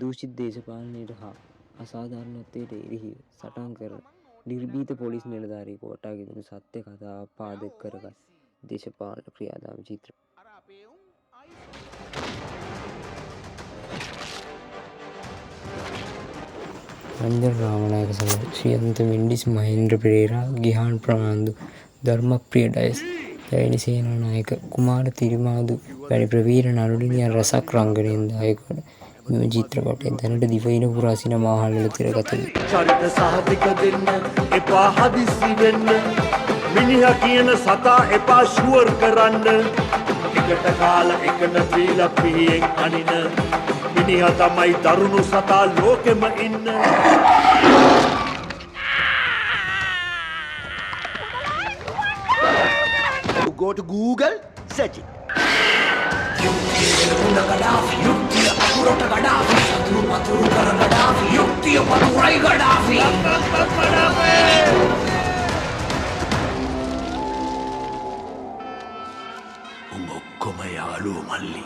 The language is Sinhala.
දූෂිත දේශපාලනයට හා අසාධාරණත්වයට එරෙහිව සටන් කරන නිර්භීත පොලිස් නිලධාරියෙකු වටාගෙන සත්‍ය කතාව පාදක කරගත් දේශපාලන ක්‍රියාදාම චිත්‍ර. රංජන් රාමනායක සමඟ ශ්‍රියන්ත මෙන්ඩිස් මහේන්ද්‍ර පෙරේරා ගිහාන් ප්‍රනාන්දු ධර්මප්‍රිය ඩයස් පැවිනි සේනානායක කුමාර තිරිමාදු වැනි ප්‍රවීර නළුනිළියන් රැසක් රංගනයෙන් දායක වන මෙම චිත්‍රපටය දැනට දිවයින පුරා සිනමා හල්වල තිරගත වේ. චරිත සහතික දෙන්න එපා හදිස්සි වෙන්න මිනිහා කියන සතා එපා ෂුවර් කරන්න එකට කාලා එකන බීලා පිහියෙන් අනින මිනිහා තමයි දරුණු සතා ලෝකෙම ඉන්න. Go to Google, search it. ඔක්කොම යාළුවෝ මල්ලි.